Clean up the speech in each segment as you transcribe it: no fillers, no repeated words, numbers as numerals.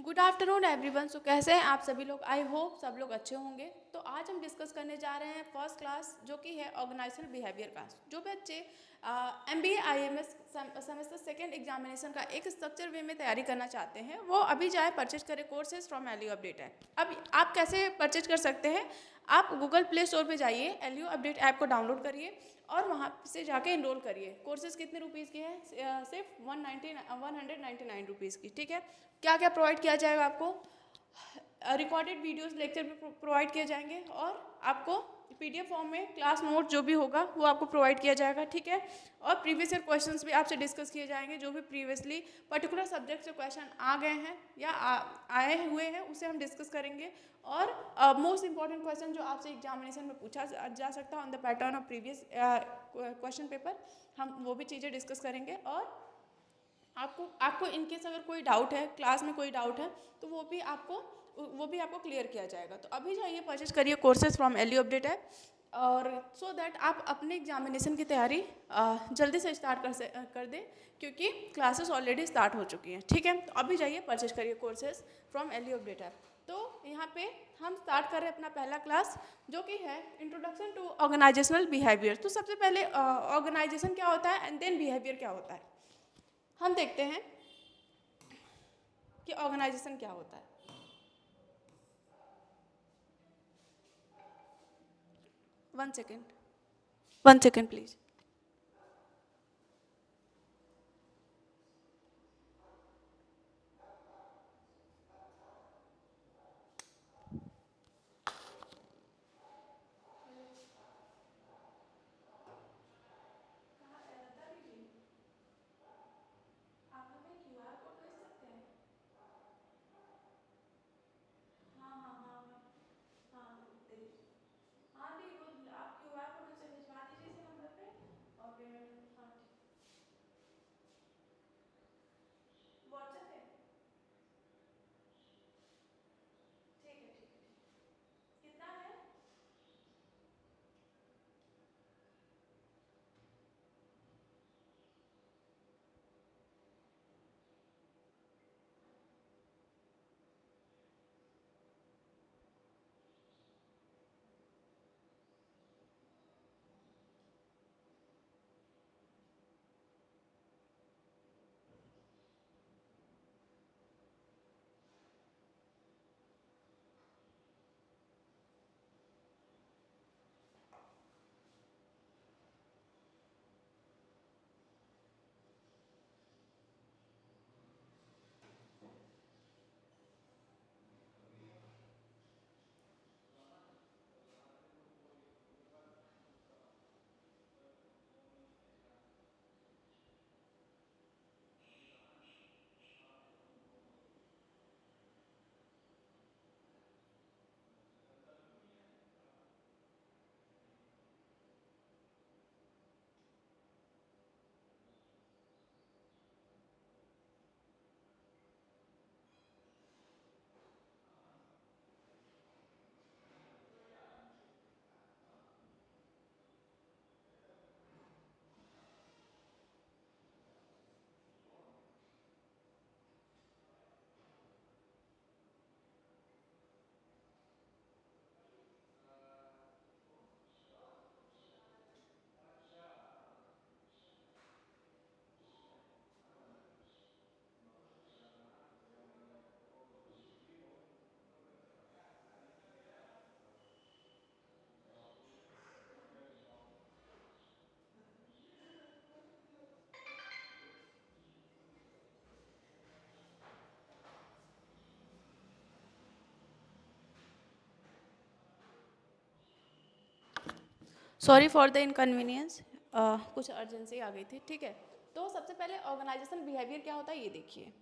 Good afternoon everyone. सो कैसे हैं आप सभी लोग? आई होप सब लोग अच्छे होंगे। तो आज हम डिस्कस करने जा रहे हैं फर्स्ट क्लास जो कि है ऑर्गेनाइजेशनल बिहेवियर का। जो बच्चे MBA IMS semester second examination का एक स्ट्रक्चर वे में तैयारी करना चाहते हैं वो अभी जाए परचेज करें कोर्सेज फ्रॉम एलयू अपडेट ऐप। अब आप कैसे परचेज कर सकते हैं? आप गूगल प्ले स्टोर पे जाइए, एलयू अपडेट ऐप को डाउनलोड करिए और वहाँ से जाके इनरोल करिए। कोर्सेज कितने रुपीज़ के हैं? सिर्फ 199 रुपीज़ की। ठीक है। क्या क्या प्रोवाइड किया जाएगा आपको? रिकॉर्डेड वीडियोस लेक्चर भी प्रोवाइड किए जाएंगे और आपको PDF फॉर्म में क्लास नोट जो भी होगा वो आपको प्रोवाइड किया जाएगा। ठीक है। और प्रीवियस ईयर क्वेश्चंस भी आपसे डिस्कस किए जाएंगे, जो भी प्रीवियसली पर्टिकुलर सब्जेक्ट से क्वेश्चन आ गए हैं या आए हुए हैं उसे हम डिस्कस करेंगे। और मोस्ट इंपॉर्टेंट क्वेश्चन जो आपसे एग्जामिनेशन में पूछा जा सकता है on the pattern of previous question paper, हम वो भी चीज़ें डिस्कस करेंगे। और आपको इनकेस अगर कोई डाउट है, क्लास में कोई डाउट है, तो वो भी आपको क्लियर किया जाएगा। तो अभी जाइए परचेज करिए कोर्सेज फ्रॉम एलयू अपडेट ऐप, और सो दैट आप अपने एग्जामिनेशन की तैयारी जल्दी से स्टार्ट कर दें, क्योंकि क्लासेस ऑलरेडी स्टार्ट हो चुकी हैं। ठीक है। तो अभी जाइए परचेज करिए कोर्सेज फ्रॉम एलयू अपडेट ऐप। तो यहाँ पे हम स्टार्ट कर रहे हैं अपना पहला क्लास, जो कि है इंट्रोडक्शन टू ऑर्गेनाइजेशनल बिहेवियर। तो सबसे पहले ऑर्गेनाइजेशन क्या होता है एंड देन बिहेवियर क्या होता है, हम देखते हैं कि ऑर्गेनाइजेशन क्या होता है। 1 सेकेंड प्लीज। आप हमें QR कोड भेज सकते हैं? हाँ हाँ हाँ हाँ हाँ दे दीजिए। हाँ दी वो आप QR कोड उसे भिजवा दीजिए इसी नंबर पे और पेमेंट। हाँ ठीक। व्हाट्सएप पे? ठीक है ठीक है ठीक है। कितना है? सॉरी फॉर द इनकन्वीनियंस, कुछ अर्जेंसी आ गई थी। ठीक है। तो सबसे पहले ऑर्गेनाइजेशन बिहेवियर क्या होता है ये देखिए।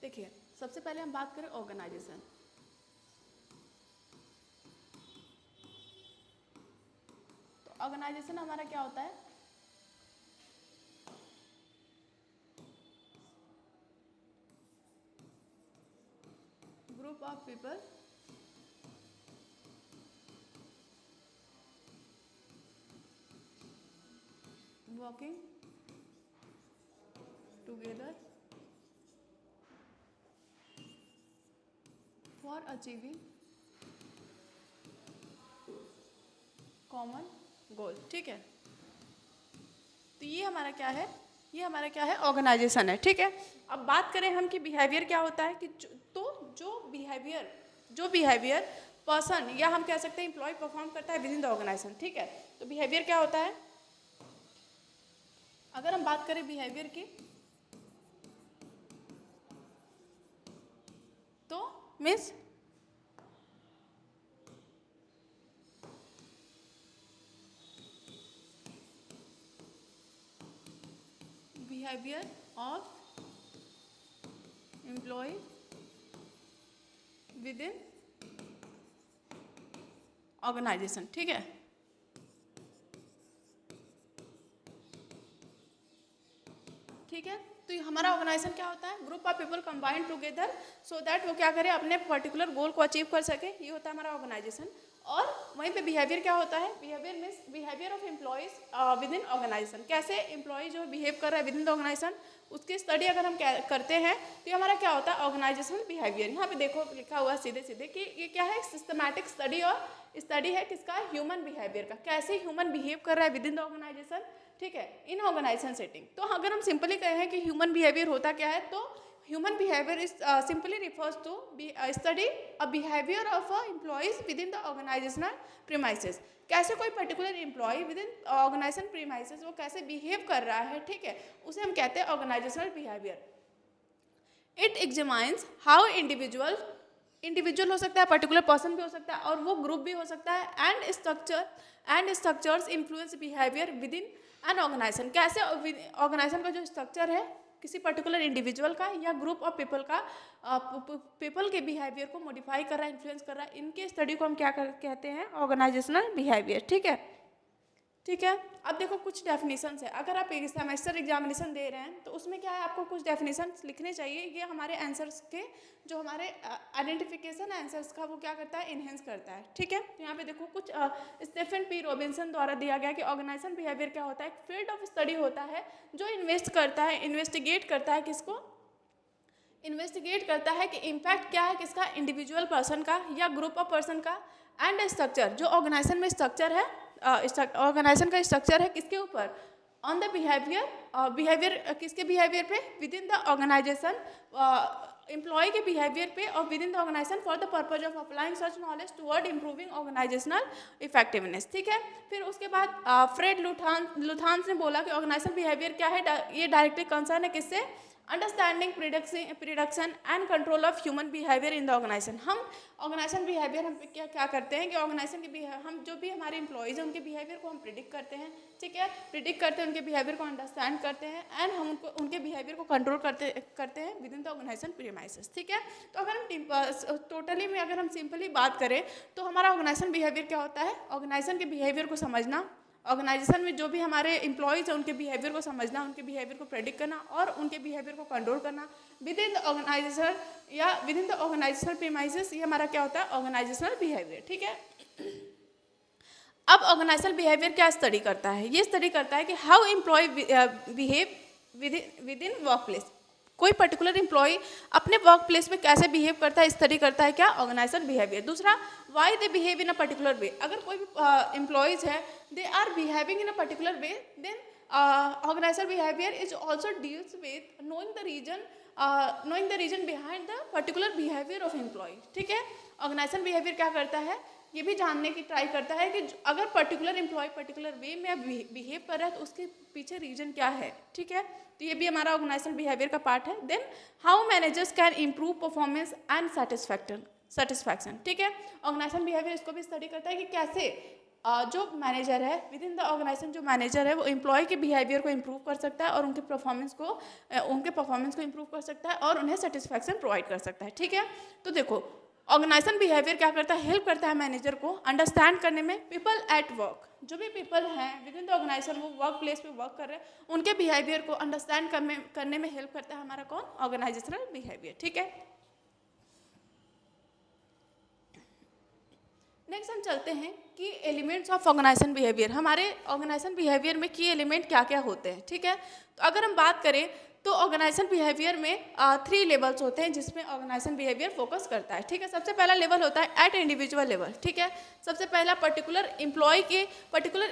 देखिए, सबसे पहले हम बात करें ऑर्गेनाइजेशन। तो ऑर्गेनाइजेशन हमारा क्या होता है? Of people working together for achieving common goal. ठीक है, तो ये हमारा क्या है, ये हमारा क्या है, ऑर्गेनाइजेशन है। ठीक है, अब बात करें हम कि बिहेवियर क्या होता है कि जो बिहेवियर पर्सन या हम कह सकते हैं एम्प्लॉय परफॉर्म करता है विद इन द ऑर्गेनाइजेशन। ठीक है, तो बिहेवियर क्या होता है, अगर हम बात करें बिहेवियर की तो means behaviour of employee within organisation. ठीक है, ठीक है, तो ये हमारा ऑर्गेनाइजेशन क्या होता है, group of people combine together so that वो क्या करे, अपने पर्टिकुलर गोल को अचीव कर सके, ये होता है हमारा ऑर्गेनाइजेशन। और वहीं पे बिहेवियर क्या होता है, behaviour means behaviour of employees within organisation, कैसे एम्प्लॉय जो बिहेव कर रहा है विद इन द ऑर्गेनाइजेशन, उसकी स्टडी अगर हम करते हैं तो ये हमारा क्या होता है, ऑर्गेनाइजेशनल बिहेवियर। यहाँ पे देखो लिखा हुआ है सीधे सीधे कि ये क्या है, सिस्टमैटिक स्टडी, और स्टडी है किसका, ह्यूमन बिहेवियर का, कैसे ह्यूमन बिहेव कर रहा है विद इन द ऑर्गेनाइजेशन। ठीक है, इन ऑर्गेनाइजेशन सेटिंग। तो अगर हम सिंपली कहें कि ह्यूमन बिहेवियर होता क्या है, तो human behaviour is simply refers to study a behaviour of employees with in the organisational premises, कैसे कोई particular employee within organisation premises वो कैसे बिहेव कर रहा है। ठीक है, उसे हम कहते हैं organizational behaviour. It examines how individual हो सकता है, पर्टिकुलर पर्सन भी हो सकता है, और वो ग्रुप भी हो सकता है, and structures influence behaviour within an organisation, कैसे ऑर्गेनाइजेशन का जो स्ट्रक्चर है किसी पर्टिकुलर इंडिविजुअल का या ग्रुप ऑफ पीपल का पीपल के बिहेवियर को मॉडिफाई कर रहा है, इन्फ्लुएंस कर रहा है, इनके स्टडी को हम क्या कहते हैं, ऑर्गेनाइजेशनल बिहेवियर। ठीक है, ठीक है, अब देखो कुछ डेफिनेशंस है, अगर आप एक सेमेस्टर एग्जामिनेशन दे रहे हैं तो उसमें क्या है, आपको कुछ डेफिनेशंस लिखने चाहिए, ये हमारे आंसर्स के जो हमारे आइडेंटिफिकेशन आंसर्स का वो क्या करता है, इन्हेंस करता है। ठीक है, तो यहाँ पे देखो कुछ स्टीफन पी रॉबिन्सन द्वारा दिया गया कि ऑर्गेनाइजेशन बिहेवियर क्या होता है, एक फील्ड ऑफ स्टडी होता है जो इन्वेस्टिगेट करता है किसको, इन्वेस्टिगेट करता है कि इम्पैक्ट क्या है किसका, इंडिविजुअल पर्सन का या ग्रुप ऑफ पर्सन का, एंड स्ट्रक्चर जो ऑर्गेनाइजेशन में स्ट्रक्चर है, ऑर्गेनाइजेशन का स्ट्रक्चर है किसके ऊपर, ऑन द बिहेवियर किसके बिहेवियर पे, with in the organisation employee के बिहेवियर पे और with in the organisation for the purpose of applying such knowledge toward improving organisational effectiveness. ठीक है, फिर उसके बाद फ्रेड लुथान्स ने बोला कि ऑर्गेनाइजेशन बिहेवियर क्या है, ये डायरेक्टली कंसर्न है किससे, understanding prediction and control of human behaviour in the organisation. हम ऑर्गेनाइजेशन बिहेवियर हम क्या करते हैं कि ऑर्गेनाइजेशन के हम जो भी हमारे एम्प्लॉयज़ हैं उनके बिहेवियर को हम प्रिडिक्ट करते हैं। ठीक है, प्रिडिक्ट करते हैं, उनके बिहेवियर को अंडरस्टैंड करते हैं, एंड हम उनके बिहेवियर को कंट्रोल करते हैं with in the organisation premises. ठीक है, तो अगर हम टोटली में अगर हम सिंपली बात करें तो हमारा ऑर्गेनाइजेशन बिहेवियर क्या होता है, ऑर्गेनाइजेशन के बिहेवियर को समझना, ऑर्गेनाइजेशन में जो भी हमारे एम्प्लॉयज़ हैं उनके बिहेवियर को समझना, उनके बिहेवियर को प्रेडिक्ट करना और उनके बिहेवियर को कंट्रोल करना विद इन द ऑर्गेनाइजेशन या with in the organisational premises, ये हमारा क्या होता है, ऑर्गेनाइजेशनल बिहेवियर। ठीक है, अब ऑर्गेनाइजेशनल बिहेवियर क्या स्टडी करता है, ये स्टडी करता है कि how employee behave within work place, कोई पर्टिकुलर एम्प्लॉय अपने वर्क प्लेस में कैसे बिहेव करता है, स्टडी करता है क्या, ऑर्गेनाइजेशनल बिहेवियर। दूसरा, why they behave in a particular way, अगर कोई भी एम्प्लॉयज है they are behaving in a particular way, then organisational behaviour is also deals with knowing the reason behind the particular behaviour of employee. ठीक है, organisational behaviour क्या करता है, ये भी जानने की ट्राई करता है कि अगर पर्टिकुलर एम्प्लॉय पर्टिकुलर वे में बिहेव कर रहा है तो उसके पीछे रीजन क्या है। ठीक है, तो ये भी हमारा ऑर्गेनाइजेशनल बिहेवियर का पार्ट है। Then how managers can improve performance and satisfaction. ठीक है, ऑर्गेनाइजेशनल बिहेवियर इसको भी स्टडी करता है कि कैसे जो मैनेजर है विद इन द ऑर्गेनाइजेशन, जो मैनेजर है वो एम्प्लॉय के बिहेवियर को इम्प्रूव कर सकता है और उनके परफॉर्मेंस को इम्प्रूव कर सकता है और उन्हें सेटिस्फैक्शन प्रोवाइड कर सकता है। ठीक है, तो देखो ऑर्गेनाइजेशन बिहेवियर क्या करता है, हेल्प करता है मैनेजर को अंडरस्टैंड करने में पीपल एट वर्क, जो भी पीपल हैं विद इन द ऑर्गेनाइजेशन वो वर्क प्लेस पे वर्क कर रहे हैं उनके बिहेवियर को अंडरस्टैंड करने में हेल्प करता है हमारा कौन, ऑर्गेनाइजेशनल बिहेवियर। ठीक है, नेक्स्ट हम चलते हैं कि एलिमेंट्स ऑफ ऑर्गेनाइजेशन बिहेवियर, हमारे ऑर्गेनाइजेशन बिहेवियर में की एलिमेंट क्या क्या होते हैं, ठीक है। तो अगर हम बात करें तो ऑर्गेनाइजेशन बिहेवियर में 3 लेवल्स होते हैं जिसमें ऑर्गेनाइजेशन बिहेवियर फोकस करता है, ठीक है। सबसे पहला लेवल होता है एट इंडिविजुअल लेवल, ठीक है। सबसे पहला पर्टिकुलर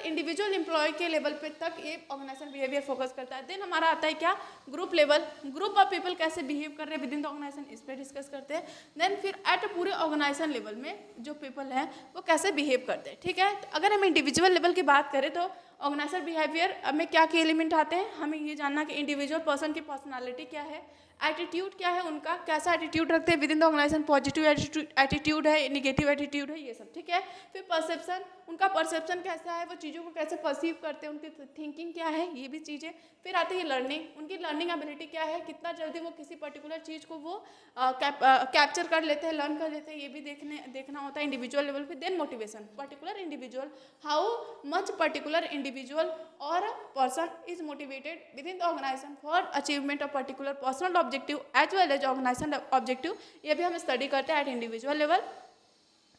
इंडिविजुअल एम्प्लॉय के लेवल पे तक ये ऑर्गेनाइजेशन बिहेवियर फोकस करता है। देन हमारा आता है क्या, group level, group of people कैसे बिहेव कर रहे हैं विद इन द ऑर्गेनाइजेशन, इस पर डिस्कस करते हैं। देन फिर एट पूरे ऑर्गेनाइजेशन लेवल में जो पीपल हैं वो कैसे बिहेव करते हैं, ठीक है। तो अगर हम इंडिविजुअल लेवल की बात करें तो ऑर्गेनाइजेशन बिहेवियर में क्या क्या एलिमेंट आते हैं, हमें ये जानना कि इंडिविजुअल पर्सन की पर्सनालिटी क्या है, एटीट्यूड क्या है उनका, कैसा एटीट्यूड रखते हैं with in the organisation, positive attitude है, निगेटिव एटीट्यूड है, ये सब, ठीक है। फिर परसेप्शन, उनका परसेप्शन कैसा है, वो चीज़ों को कैसे परसीव करते हैं, उनकी थिंकिंग क्या है, ये भी चीज़ें। फिर आती है लर्निंग, उनकी लर्निंग एबिलिटी क्या है, कितना जल्दी वो किसी पर्टिकुलर चीज़ को वो कैप्चर कर लेते हैं, लर्न कर लेते हैं, ये भी देखना होता है इंडिविजुअल लेवल पे। Then motivation, particular individual, how much particular individual और person is motivated with in the organisation for achievement of particular personal objective as well as organization objective, ये भी हम स्टडी करते हैं एट इंडिविजुअल लेवल।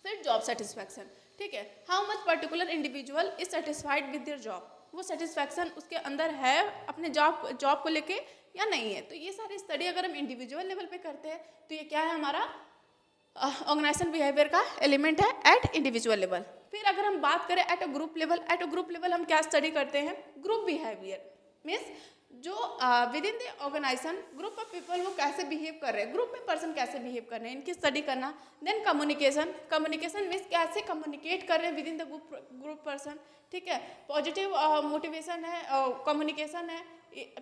फिर job satisfaction, ठीक है, how much particular individual is satisfied with their job, वो satisfaction उसके अंदर है अपने जॉब को लेके या नहीं है। तो ये सारी स्टडी अगर हम इंडिविजुअल लेवल पे करते हैं तो ये क्या है, हमारा ऑर्गेनाइजेशन बिहेवियर का एलिमेंट है एट इंडिविजुअल लेवल। फिर अगर हम बात करें एट अ ग्रुप लेवल हम क्या स्टडी करते हैं, ग्रुप बिहेवियर मीन्स जो with in the organisation group of people वो कैसे बिहेव कर रहे हैं, ग्रुप में पर्सन कैसे बिहेव कर रहे हैं, इनकी स्टडी करना। देन कम्युनिकेशन मीन्स कैसे कम्युनिकेट कर रहे हैं with in the group person, ठीक है। पॉजिटिव मोटिवेशन है, कम्युनिकेशन है,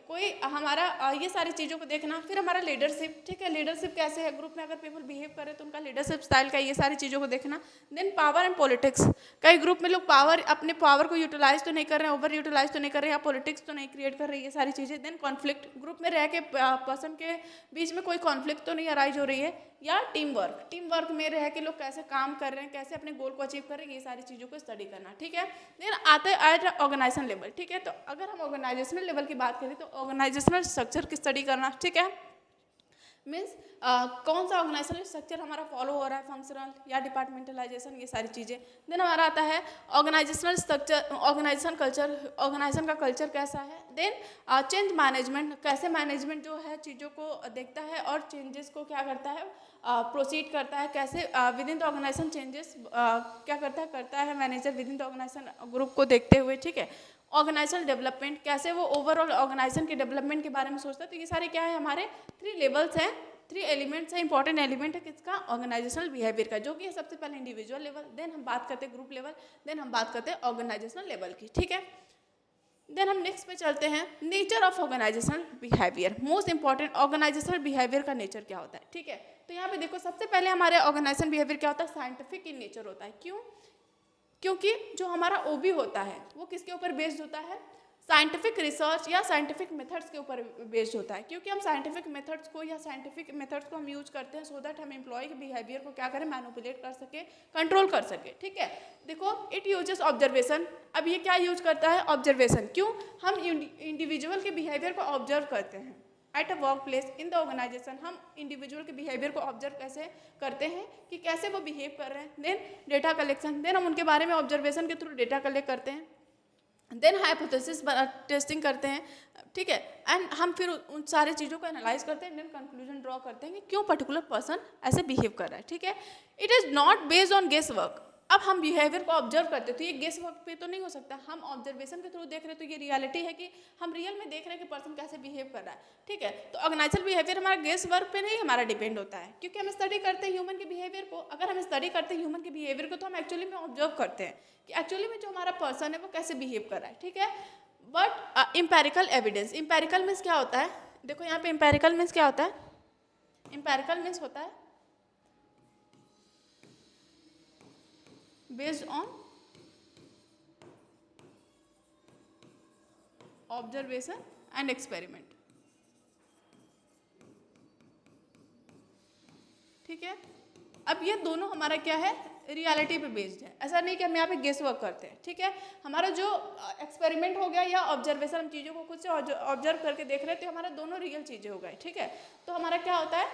कोई हमारा ये सारी चीज़ों को देखना। फिर हमारा लीडरशिप, ठीक है, लीडरशिप कैसे है, ग्रुप में अगर पीपल बिहेव कर रहे हैं तो उनका लीडरशिप स्टाइल का, ये सारी चीज़ों को देखना। देन पावर एंड पॉलिटिक्स, कई ग्रुप में लोग अपने पावर को यूटिलाइज तो नहीं कर रहे हैं, ओवर यूटिलाइज तो नहीं कर रहे हैं, या पॉलिटिक्स तो नहीं क्रिएट कर रहे हैं, ये सारी चीज़ें। देन कॉन्फ्लिक्ट, ग्रुप में रह के पर्सन के बीच में कोई कॉन्फ्लिक्ट तो नहीं अराइज हो रही है, या टीम वर्क में रह के लोग कैसे काम कर रहे हैं, कैसे अपने गोल को अचीव कर रहे हैं, ये सारी चीज़ों को स्टडी करना, ठीक है। देन आते हैं एट ऑर्गेनाइजेशन लेवल, ठीक है। तो अगर हम ऑर्गेनाइजेशनल लेवल की बात करें तो ऑर्गेनाइजेशनल स्ट्रक्चर की स्टडी करना, ठीक है। मीन्स कौन सा ऑर्गेनाइजेशनल स्ट्रक्चर हमारा फॉलो हो रहा है, फंक्शनल या डिपार्टमेंटलाइजेशन, ये सारी चीज़ें। देन हमारा आता है organisational structure, organisation culture, organisation का कल्चर कैसा है। देन चेंज मैनेजमेंट, कैसे मैनेजमेंट जो है चीज़ों को देखता है और चेंजेस को क्या करता है, प्रोसीड करता है, कैसे with in the organisation changes क्या करता है manager with in the organisation group को देखते हुए, ठीक है। ऑर्गेनाइजेशनल डेवलपमेंट, कैसे वो ओवरऑल ऑर्गेनाइजेशन के डेवलपमेंट के बारे में सोचता है। तो ये सारे क्या है, हमारे 3 लेवल्स हैं, 3 एलिमेंट्स हैं, इंपॉर्टेंट एलिमेंट है किसका, ऑर्गेनाइजेशनल बिहेवियर का, जो कि है सबसे पहले इंडिविजुअल लेवल, देन हम बात करते हैं ग्रुप लेवल, देन हम बात करते हैं ऑर्गेनाइजेशनल लेवल की, ठीक है। देन हम नेक्स्ट पे चलते हैं, nature of organisational behaviour, most important organisational behaviour का नेचर क्या होता है, ठीक है। तो यहाँ पे देखो सबसे पहले हमारे ऑर्गेनाइजेशन बिहेवियर क्या होता है, साइंटिफिक इन नेचर होता है। क्यों, क्योंकि जो हमारा ओबी होता है वो किसके ऊपर बेस्ड होता है, साइंटिफिक रिसर्च या साइंटिफिक मेथड्स के ऊपर बेस्ड होता है। क्योंकि हम साइंटिफिक मेथड्स को हम यूज करते हैं सो दैट हम एम्प्लॉय के बिहेवियर को क्या करें, मैनिपुलेट कर सके, कंट्रोल कर सके, ठीक है। देखो इट यूजेस ऑब्जर्वेशन, अब ये क्या यूज करता है, ऑब्जर्वेशन। क्यों, हम इंडिविजुअल के बिहेवियर को ऑब्जर्व करते हैं at a work place in the organisation, हम इंडिविजुअल के बिहेवियर को ऑब्जर्व कैसे करते हैं कि कैसे वो बिहेव कर रहे हैं। देन डेटा कलेक्शन, देन हम उनके बारे में ऑब्जर्वेशन के थ्रू डेटा कलेक्ट करते हैं। देन हाइपोथेसिस टेस्टिंग करते हैं, ठीक है। एंड हम फिर उन सारी चीज़ों को एनालाइज करते हैं, देन कंक्लूजन ड्रॉ करते हैं कि क्यों पर्टिकुलर पर्सन ऐसे बिहेव कर रहा है, ठीक है। It is not based on guess work, अब हम बिहेवियर को ऑब्जर्व करते हैं तो ये गेस वर्क पे तो नहीं हो सकता, हम ऑब्जर्वेशन के थ्रू देख रहे हैं तो ये रियलिटी है कि हम रियल में देख रहे हैं कि पर्सन कैसे बिहेव कर रहा है, ठीक है। तो ऑर्गेनाइजेशनल बिहेवियर हमारा गेस वर्क पे नहीं हमारा डिपेंड होता है, क्योंकि हम स्टडी करते हैं ह्यूमन के बिहेवियर को। अगर हम स्टडी करते हैं ह्यूमन के बिहेवियर को तो हम एक्चुअली में ऑब्जर्व करते हैं कि एक्चुअली में जो हमारा पर्सन है वो कैसे बिहेव कर रहा है, ठीक है। But empirical evidence, empirical means क्या होता है, देखो यहाँ पे इम्पेरिकल मीन्स क्या होता है, इम्पेरिकल मीन्स होता है based on observation and experiment, ठीक है। अब ये दोनों हमारा क्या है, रियलिटी पे बेस्ड है, ऐसा नहीं कि हम यहाँ पे गेस वर्क करते हैं, ठीक है। हमारा जो एक्सपेरिमेंट हो गया या ऑब्जर्वेशन, हम चीज़ों को खुद से ऑब्जर्व करके देख रहे हैं तो हमारा दोनों रियल चीज़ें हो गई, ठीक है। तो हमारा क्या होता है,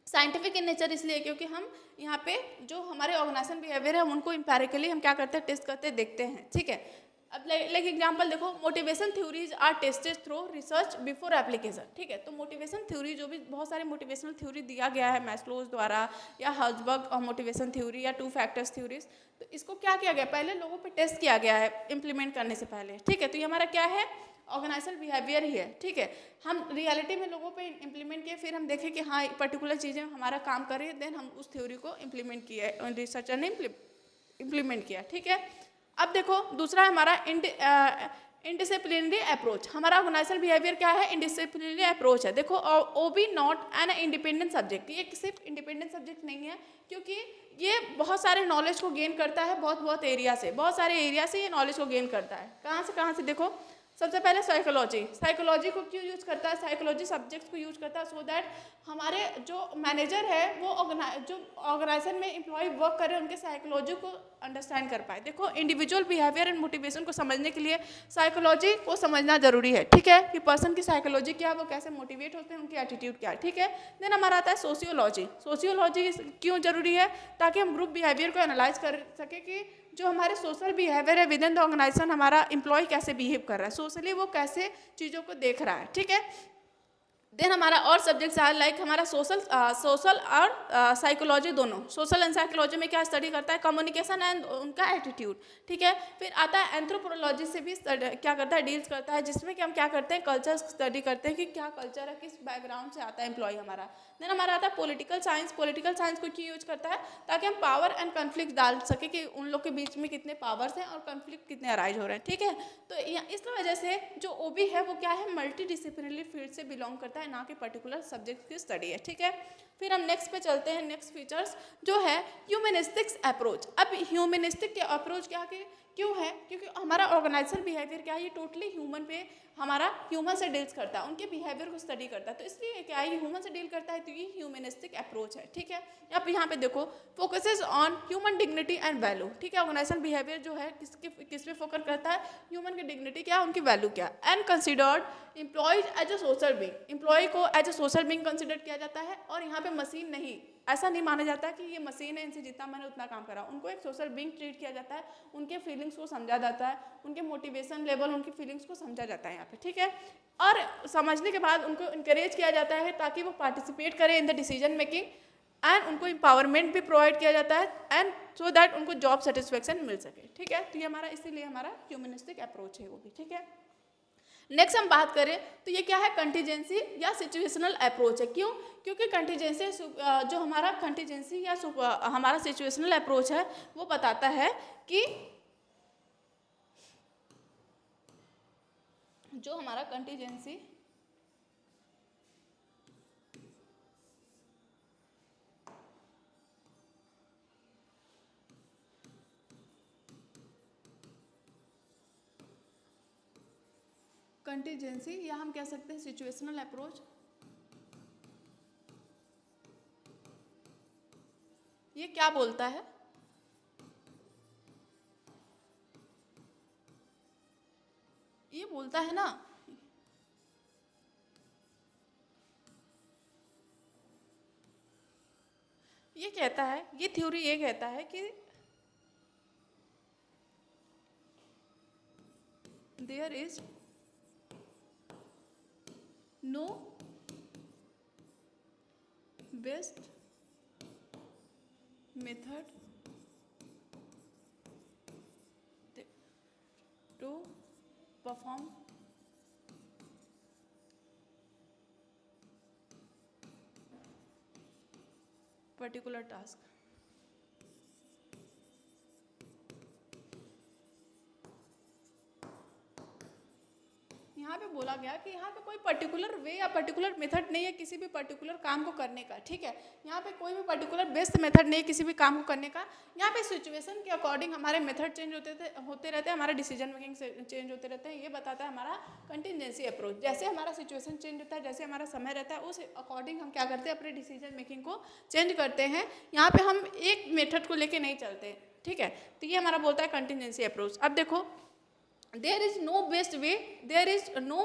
साइंटिफिक इन नेचर इसलिए क्योंकि हम यहाँ पे जो हमारे ऑर्गेनाइजेशन बिहेवियर है उनको एम्पेरिकली हम क्या करते हैं, टेस्ट करते देखते हैं, ठीक है। अब लाइक एग्जांपल देखो, motivation theories are tested through research before application, ठीक है। तो मोटिवेशन थ्योरी जो भी बहुत सारे मोटिवेशनल थ्योरी दिया गया है मैस्लोज द्वारा या हर्ट्जबर्ग और मोटिवेशन थ्योरी या 2 फैक्टर्स थ्योरीज, तो इसको क्या किया गया, पहले लोगों पे टेस्ट किया गया है इम्प्लीमेंट करने से पहले, ठीक है। तो ये हमारा क्या है, ऑर्गेनाइजेशनल बिहेवियर ही है, ठीक है। हम रियलिटी में लोगों पे इम्प्लीमेंट किए, फिर हम देखें कि हाँ पर्टिकुलर चीज़ें हमारा काम कर रही है, देन हम उस थ्योरी को इम्प्लीमेंट किया, रिसर्चर ने इम्प्लीमेंट किया, ठीक है। अब देखो दूसरा हमारा इनडिसिप्लिनरी अप्रोच। हमारा ऑर्गेनाइजेशनल बिहेवियर क्या है, इनडिसिप्लिनरी अप्रोच है। देखो O B not an independent subject, ये सिर्फ इंडिपेंडेंट सब्जेक्ट नहीं है, क्योंकि ये बहुत सारे नॉलेज को गेन करता है, बहुत एरिया से, बहुत सारे एरिया से ये नॉलेज को गेन करता है। कहाँ से देखो, सबसे पहले साइकोलॉजी को क्यों यूज करता है, साइकोलॉजी सब्जेक्ट्स को यूज करता है सो दैट हमारे जो मैनेजर है वो जो ऑर्गेनाइजेशन में एम्प्लॉय वर्क कर रहे हैं उनके साइकोलॉजी को अंडरस्टैंड कर पाए। देखो इंडिविजुअल बिहेवियर एंड मोटिवेशन को समझने के लिए साइकोलॉजी को समझना जरूरी है, ठीक है, कि पर्सन की साइकोलॉजी क्या है, वो कैसे मोटिवेट होते हैं, उनकी एटीट्यूड क्या है, ठीक है। देन हमारा आता है सोशियोलॉजी क्यों जरूरी है, ताकि हम ग्रुप बिहेवियर को एनालाइज कर सके कि जो हमारे सोशल बिहेवियर है विद इन द ऑर्गेनाइजेशन, हमारा एम्प्लॉय कैसे बिहेव कर रहा है सोशली, वो कैसे चीज़ों को देख रहा है, ठीक है। देन हमारा और सब्जेक्ट्स है लाइक हमारा सोशल और साइकोलॉजी दोनों, सोशल एंड साइकोलॉजी में क्या स्टडी करता है, कम्युनिकेशन एंड उनका एटीट्यूड, ठीक है। फिर आता है एंथ्रोपोलॉजी से भी क्या करता है, डील्स करता है, जिसमें कि हम क्या करते हैं, कल्चर स्टडी करते हैं कि क्या कल्चर है, किस बैकग्राउंड से आता है एम्प्लॉय हमारा। देन हमारा आता है पॉलिटिकल साइंस को क्यों यूज करता है, ताकि हम पावर एंड कन्फ्लिक्ट डाल सके कि उन लोग के बीच में कितने पावर्स हैं और कन्फ्लिक्ट कितने अराइज हो रहे हैं, ठीक है। तो इस वजह से जो ओबी है वो क्या है, मल्टी डिसिप्लिनरी फील्ड से बिलोंग करता है, ना कि पर्टिकुलर सब्जेक्ट की स्टडी है, ठीक है। फिर हम नेक्स्ट पे चलते हैं, नेक्स्ट फीचर्स जो है ह्यूमनिस्टिक्स अप्रोच। अब ह्यूमनिस्टिक अप्रोच क्यों है, क्योंकि हमारा ऑर्गेनाइजेशनल बिहेवियर क्या है, ये टोटली ह्यूमन पे हमारा ह्यूमन से डील्स करता है, उनके बिहेवियर को स्टडी करता है, तो इसलिए क्या है, ये ह्यूमन से डील करता है, तो ये ह्यूमनिस्टिक अप्रोच है, ठीक है। अब यहाँ पे देखो focuses on human dignity and value, ठीक है। ऑर्गेनाइजेशनल बिहेवियर जो है किस पे फोकस करता है, ह्यूमन की डिग्निटी क्या है, उनकी वैल्यू क्या है, and considered employees as a social being, employee को as a social being consider किया जाता है, और यहाँ पे मशीन नहीं, ऐसा नहीं माना जाता कि ये मशीन है, इनसे जितना मैंने उतना काम करा, उनको एक सोशल बीइंग ट्रीट किया जाता है, उनके फीलिंग्स को समझा जाता है, उनके मोटिवेशन लेवल, उनकी फीलिंग्स को समझा जाता है यहाँ पे, ठीक है। और समझने के बाद उनको इनकरेज किया जाता है ताकि वो पार्टिसिपेट करें in the decision making, and उनको एम्पावरमेंट भी प्रोवाइड किया जाता है, एंड सो दैट उनको जॉब सेटिस्फेक्शन मिल सके, ठीक है। तो ये हमारा इसीलिए हमारा ह्यूमनिस्टिक अप्रोच है वो भी, ठीक है। नेक्स्ट हम बात करें तो ये क्या है, कंटीजेंसी या सिचुएशनल अप्रोच है। क्यों, क्योंकि कंटीजेंसी जो हमारा कंटीजेंसी या हमारा सिचुएशनल अप्रोच है वो बताता है कि जो हमारा कंटीजेंसी या हम कह सकते हैं सिचुएशनल अप्रोच, ये क्या बोलता है, ये बोलता है ना, ये कहता है, ये थ्योरी ये कहता है कि there is no best method to perform particular task. यहाँ पे बोला गया कि यहाँ पे कोई पर्टिकुलर वे या पर्टिकुलर मेथड नहीं है किसी भी पर्टिकुलर काम को करने का, ठीक है। यहाँ पे कोई भी पर्टिकुलर बेस्ट मेथड नहीं है किसी भी काम को करने का। यहाँ पे सिचुएशन के अकॉर्डिंग हमारे मेथड चेंज होते रहते हैं, हमारे डिसीजन मेकिंग चेंज होते रहते हैं। ये बताता है हमारा कंटिजेंसी अप्रोच। जैसे हमारा सिचुएशन चेंज होता है, जैसे हमारा समय रहता है, उस अकॉर्डिंग हम क्या करते हैं, अपने डिसीजन मेकिंग को चेंज करते हैं। यहाँ पे हम एक मेथड को लेके नहीं चलते, ठीक है। तो ये हमारा बोलता है कंटिजेंसी अप्रोच। अब देखो, there is no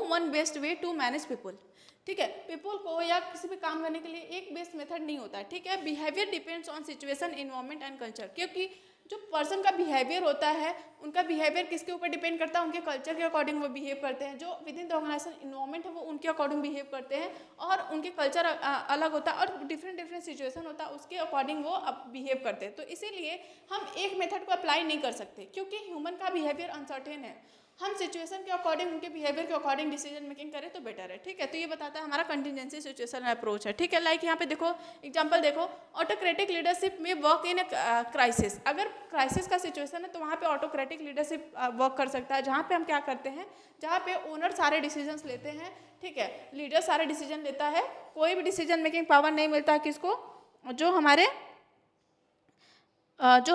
one best way to manage people, ठीक है, पीपल को या किसी भी काम करने के लिए एक बेस्ट मेथड नहीं होता है, ठीक है। Behaviour depends on situation, environment and culture, क्योंकि जो पर्सन का बिहेवियर होता है, उनका बिहेवियर किसके ऊपर डिपेंड करता है, उनके कल्चर के अकॉर्डिंग वो बिहेव करते हैं। जो with in the organisation environment है वो उनके अकॉर्डिंग बिहेव करते हैं, और उनके कल्चर अलग होता है और डिफरेंट डिफरेंट सिचुएशन होता है, उसके अकॉर्डिंग वो बिहेव करते हैं। तो इसीलिए हम एक मेथड को अप्लाई नहीं कर सकते, क्योंकि ह्यूमन का बिहेवियर अनसर्टेन है। हम सिचुएशन के अकॉर्डिंग, उनके बिहेवियर के अकॉर्डिंग डिसीजन मेकिंग करें तो बेटर है, ठीक है। तो ये बताता है हमारा कंटिजेंसी सिचुएशन अप्रोच है, ठीक है। लाइक यहाँ पे देखो एग्जांपल देखो, ऑटोक्रेटिक लीडरशिप में वर्क इन ए क्राइसिस। अगर क्राइसिस का सिचुएशन है तो वहाँ पे ऑटोक्रेटिक लीडरशिप वर्क कर सकता है, जहाँ पे हम क्या करते हैं, जहाँ पे ओनर सारे डिसीजंस लेते हैं, ठीक है, लीडर सारे डिसीजन लेता है, कोई भी डिसीजन मेकिंग पावर नहीं मिलता है किसको, जो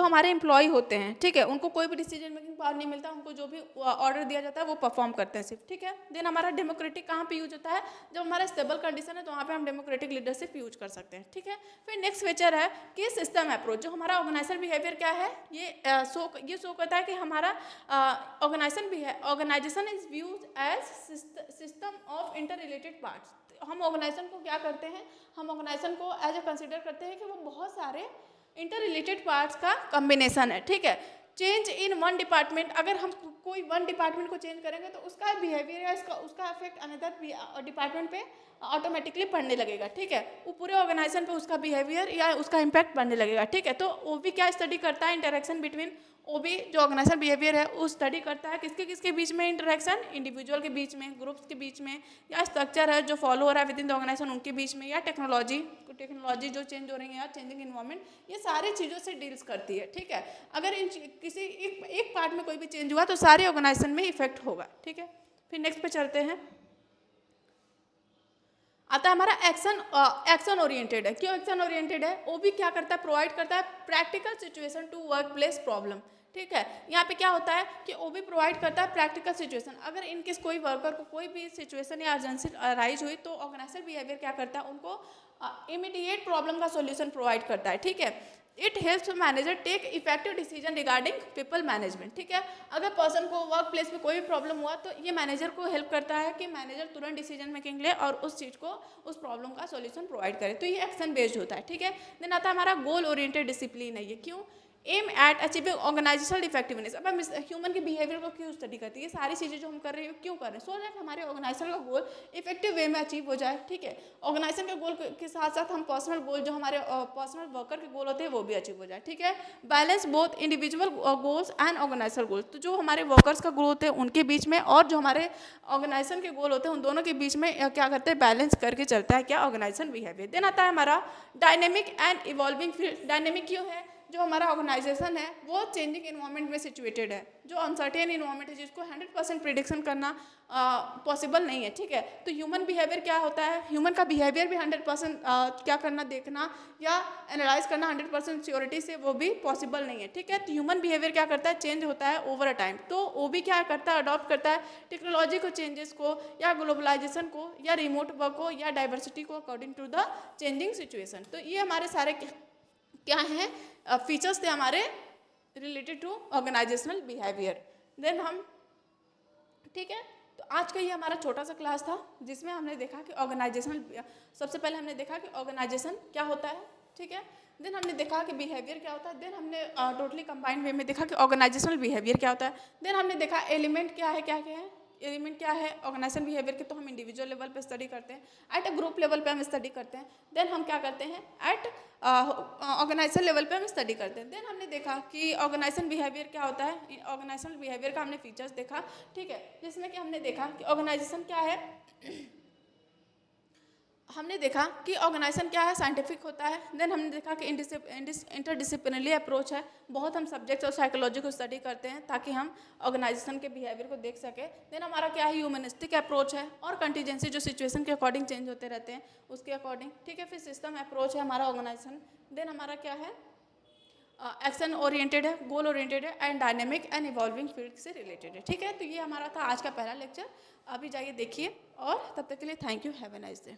हमारे एम्प्लॉय होते हैं, ठीक है, उनको कोई भी डिसीजन मेकिंग पावर नहीं मिलता, उनको जो भी ऑर्डर दिया जाता है वो परफॉर्म करते हैं सिर्फ, ठीक है। देन हमारा डेमोक्रेटिक कहाँ पे यूज होता है, जब हमारा स्टेबल कंडीशन है तो वहाँ पे हम डेमोक्रेटिक लीडरशिप यूज कर सकते हैं, ठीक है। फिर नेक्स्ट फीचर है कि सिस्टम अप्रोच। जो हमारा ऑर्गेनाइजेशन बिहेवियर क्या है, ये शो करता है कि हमारा organisation is views as system of inter related parts. हम ऑर्गेनाइजेशन को क्या करते हैं, हम ऑर्गेनाइजेशन को एज ए कंसिडर करते हैं कि वो बहुत सारे इंटर रिलेटेड पार्ट्स का कॉम्बिनेशन है, ठीक है। चेंज इन वन डिपार्टमेंट, अगर हम कोई वन डिपार्टमेंट को चेंज करेंगे तो उसका बिहेवियर या उसका इफेक्ट अनदर डिपार्टमेंट पे ऑटोमेटिकली पड़ने लगेगा, ठीक है। वो पूरे ऑर्गेनाइजेशन पे उसका बिहेवियर या उसका इम्पैक्ट पड़ने लगेगा, ठीक है। तो वो भी क्या स्टडी करता है, इंटरेक्शन बिटवीन, वो भी जो ऑर्गेनाइजेशन बिहेवियर है वो स्टडी करता है किसके किसके बीच में इंटरेक्शन, इंडिविजुअल के बीच में, ग्रुप्स के बीच में, या स्ट्रक्चर है जो फॉलो हो रहा है विद इन द ऑर्गेनाइजेशन उनके बीच में, या टेक्नोलॉजी जो चेंज हो रही है या चेंजिंग इन्वायरमेंट, ये सारी चीज़ों से डील्स करती है, ठीक है। अगर इन किसी एक पार्ट में कोई भी चेंज हुआ तो सारे ऑर्गेनाइजेशन में इफेक्ट होगा, ठीक है। फिर नेक्स्ट पे चलते हैं, आता है हमारा एक्शन ओरिएंटेड है। क्यों एक्शन ओरिएंटेड है, वो भी क्या करता है, प्रोवाइड करता है practical situation to work place problem, ठीक है। यहाँ पे क्या होता है कि वो भी प्रोवाइड करता है प्रैक्टिकल सिचुएशन। अगर इनकेस कोई वर्कर को कोई भी सिचुएशन या अर्जेंसी अराइज हुई तो ऑर्गेनाइजेशन बिहेवियर क्या करता है, उनको इमीडिएट प्रॉब्लम का सॉल्यूशन प्रोवाइड करता है, ठीक है। It helps manager take effective decision regarding people management, ठीक है। अगर पर्सन को वर्क प्लेस में कोई भी प्रॉब्लम हुआ तो ये मैनेजर को हेल्प करता है कि मैनेजर तुरंत डिसीजन मेकिंग ले और उस चीज़ को, उस प्रॉब्लम का सॉल्यूशन प्रोवाइड करे। तो ये एक्शन बेस्ड होता है, ठीक है। देन आता है हमारा गोल ओरिएंटेड डिसिप्लिन है। ये क्यों, aim at achieving organisational effectiveness. अब हम ह्यूमन के बिहेवियर को क्यों स्टडी करते हैं, ये सारी चीज़ें जो हम कर रहे हैं क्यों कर रहे हैं, सो दैट हमारे ऑर्गेनाइजेशन का गोल इफेक्टिव वे में अचीव हो जाए, ठीक है। ऑर्गेनाइजेशन के गोल के साथ साथ हम पर्सनल गोल, जो हमारे पर्सनल वर्कर के गोल होते हैं वो भी अचीव हो जाए, ठीक है। Balance both individual goals and organisation goals. तो जो हमारे वर्कर्स का गोल होते हैं उनके बीच में और जो हमारे ऑर्गेनाइजेशन के गोल होते हैं उन दोनों के बीच में क्या करते हैं, बैलेंस करके चलता है क्या, ऑर्गेनाइजेशन बिहेवियर। देन आता है हमारा dynamic and evolving field. Dynamic क्यों है, जो हमारा ऑर्गेनाइजेशन है वो चेंजिंग इन्वायरमेंट में सिचुएटेड है, जो अनसर्टेन इन्वायरमेंट है जिसको 100% प्रिडिक्शन करना पॉसिबल नहीं है, ठीक है। तो ह्यूमन बिहेवियर क्या होता है, ह्यूमन का बिहेवियर भी 100% क्या करना, देखना या एनालाइज करना 100% श्योरिटी से वो भी पॉसिबल नहीं है, ठीक है। तो ह्यूमन बिहेवियर क्या करता है, चेंज होता है ओवर अ टाइम। तो वो भी क्या करता है, अडॉप्ट करता है टेक्नोलॉजी को, चेंजेस को, या ग्लोबलाइजेशन को, या रिमोट वर्क को, या डाइवर्सिटी को according to the changing situation. तो ये हमारे सारे क्या हैं, फीचर्स थे हमारे related to organisational behaviour. Then हम, ठीक है, तो आज का ये हमारा छोटा सा क्लास था जिसमें हमने देखा कि ऑर्गेनाइजेशनल, सबसे पहले हमने देखा कि ऑर्गेनाइजेशन क्या होता है, ठीक है। देन हमने देखा कि बिहेवियर क्या होता है। देन हमने टोटली कंबाइंड वे में देखा कि ऑर्गेनाइजेशनल बिहेवियर क्या होता है। देन हमने देखा एलिमेंट क्या है, क्या क्या है एलिमेंट क्या है ऑर्गेनाइजेशन बिहेवियर के, तो हम इंडिविजुअल लेवल पे स्टडी करते हैं, एट अ ग्रुप लेवल पे हम स्टडी करते हैं। देन हम क्या करते हैं, एट ऑर्गेनाइजेशन लेवल पे हम स्टडी करते हैं। देन हमने देखा कि ऑर्गेनाइजेशन बिहेवियर क्या होता है, ऑर्गेनाइजेशन बिहेवियर का हमने फीचर्स देखा, ठीक है, जिसमें कि हमने देखा कि ऑर्गेनाइजेशन क्या है, हमने देखा कि ऑर्गेनाइजेशन क्या है, साइंटिफिक होता है। देन हमने देखा कि इंटरडिसिप्लिनरी अप्रोच है, बहुत हम सब्जेक्ट्स और साइकोलॉजी को स्टडी करते हैं ताकि हम ऑर्गेनाइजेशन के बिहेवियर को देख सकें। देन हमारा क्या है, ह्यूमनिस्टिक अप्रोच है, और कंटीजेंसी जो सिचुएशन के अकॉर्डिंग चेंज होते रहते हैं उसके अकॉर्डिंग, ठीक है। फिर सिस्टम अप्रोच है हमारा ऑर्गेनाइजेशन। देन हमारा क्या है, एक्शन ओरिएंटेड है, गोल ओरिएंटेड है, and dynamic and evolving field से रिलेटेड है, ठीक है। तो ये हमारा था आज का पहला लेक्चर। अभी जाइए देखिए, और तब तक के लिए thank you, have a nice day.